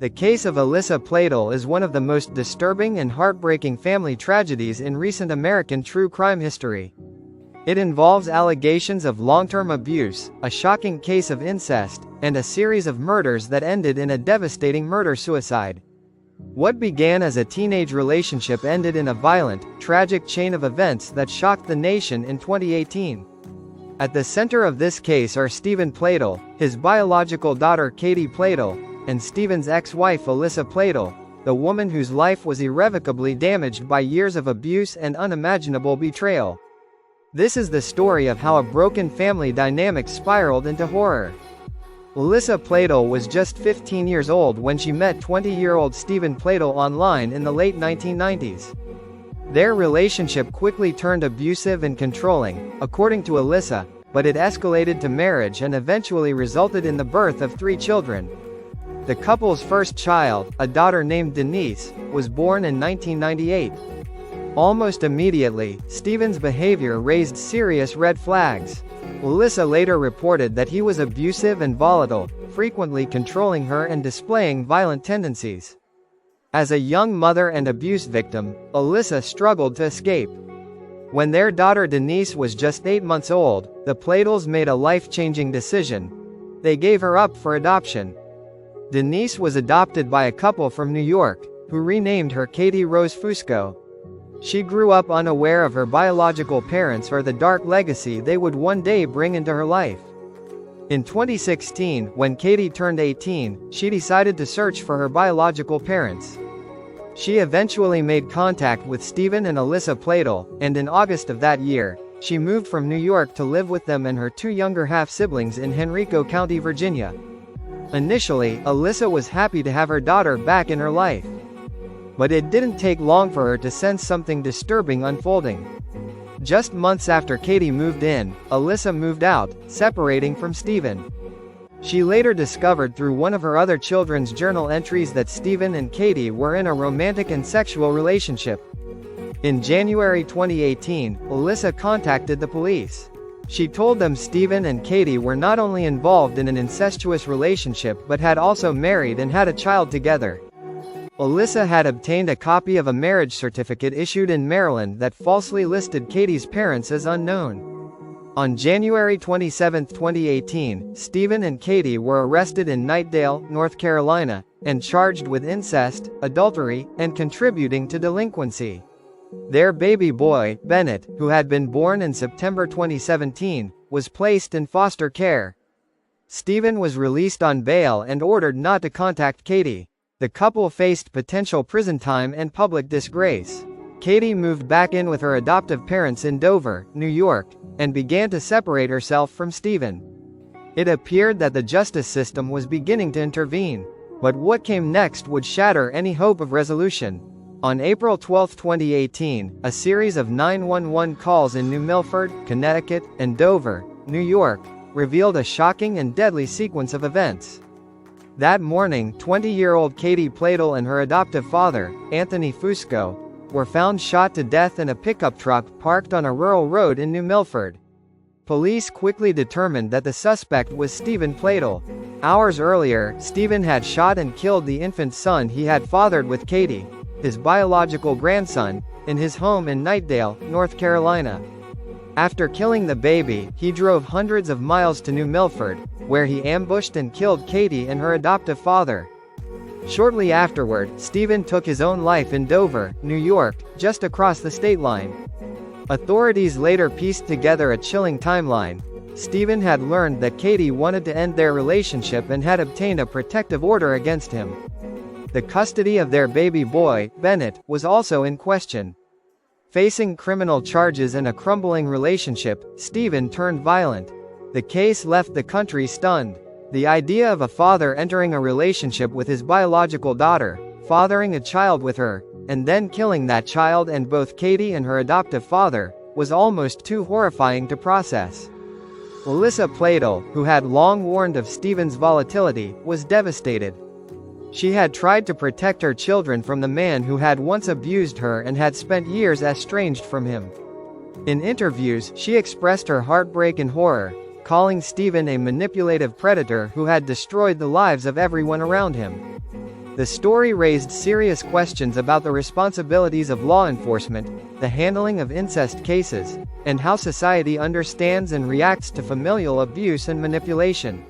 The case of Alyssa Pladl is one of the most disturbing and heartbreaking family tragedies in recent American true crime history. It involves allegations of long-term abuse, a shocking case of incest, and a series of murders that ended in a devastating murder-suicide. What began as a teenage relationship ended in a violent, tragic chain of events that shocked the nation in 2018. At the center of this case are Stephen Pladl, his biological daughter Katie Pladl, and Stephen's ex-wife Alyssa Pladl, the woman whose life was irrevocably damaged by years of abuse and unimaginable betrayal. This is the story of how a broken family dynamic spiraled into horror. Alyssa Pladl was just 15 years old when she met 20-year-old Stephen Pladl online in the late 1990s. Their relationship quickly turned abusive and controlling, according to Alyssa, but it escalated to marriage and eventually resulted in the birth of 3 children. The couple's first child, a daughter named Denise, was born in 1998. Almost immediately, Stephen's behavior raised serious red flags. Alyssa later reported that he was abusive and volatile, frequently controlling her and displaying violent tendencies. As a young mother and abuse victim, Alyssa struggled to escape. When their daughter Denise was just 8 months old, the Pladls made a life-changing decision. They gave her up for adoption. Denise was adopted by a couple from New York, who renamed her Katie Rose Fusco. She grew up unaware of her biological parents or the dark legacy they would one day bring into her life. In 2016, when Katie turned 18, she decided to search for her biological parents. She eventually made contact with Stephen and Alyssa Pladl, and in August of that year, she moved from New York to live with them and her 2 younger half-siblings in Henrico County, Virginia. Initially, Alyssa was happy to have her daughter back in her life. But it didn't take long for her to sense something disturbing unfolding. Just months after Katie moved in, Alyssa moved out, separating from Stephen. She later discovered through one of her other children's journal entries that Stephen and Katie were in a romantic and sexual relationship. In January 2018, Alyssa contacted the police. She told them Stephen and Katie were not only involved in an incestuous relationship but had also married and had a child together. Alyssa had obtained a copy of a marriage certificate issued in Maryland that falsely listed Katie's parents as unknown. On January 27, 2018, Stephen and Katie were arrested in Knightdale, North Carolina, and charged with incest, adultery, and contributing to delinquency. Their baby boy, Bennett, who had been born in September 2017, was placed in foster care. Stephen was released on bail and ordered not to contact Katie. The couple faced potential prison time and public disgrace. Katie moved back in with her adoptive parents in Dover, New York, and began to separate herself from Stephen. It appeared that the justice system was beginning to intervene. But what came next would shatter any hope of resolution. On April 12, 2018, a series of 911 calls in New Milford, Connecticut, and Dover, New York, revealed a shocking and deadly sequence of events. That morning, 20-year-old Katie Pladl and her adoptive father, Anthony Fusco, were found shot to death in a pickup truck parked on a rural road in New Milford. Police quickly determined that the suspect was Stephen Pladl. Hours earlier, Stephen had shot and killed the infant son he had fathered with Katie, his biological grandson, in his home in Knightdale, North Carolina. After killing the baby, he drove hundreds of miles to New Milford, where he ambushed and killed Katie and her adoptive father. Shortly afterward, Stephen took his own life in Dover, New York, just across the state line. Authorities later pieced together a chilling timeline. Stephen had learned that Katie wanted to end their relationship and had obtained a protective order against him. The custody of their baby boy, Bennett, was also in question. Facing criminal charges and a crumbling relationship, Stephen turned violent. The case left the country stunned. The idea of a father entering a relationship with his biological daughter, fathering a child with her, and then killing that child and both Katie and her adoptive father, was almost too horrifying to process. Alyssa Pladl, who had long warned of Stephen's volatility, was devastated. She had tried to protect her children from the man who had once abused her and had spent years estranged from him. In interviews, she expressed her heartbreak and horror, calling Stephen a manipulative predator who had destroyed the lives of everyone around him. The story raised serious questions about the responsibilities of law enforcement, the handling of incest cases, and how society understands and reacts to familial abuse and manipulation.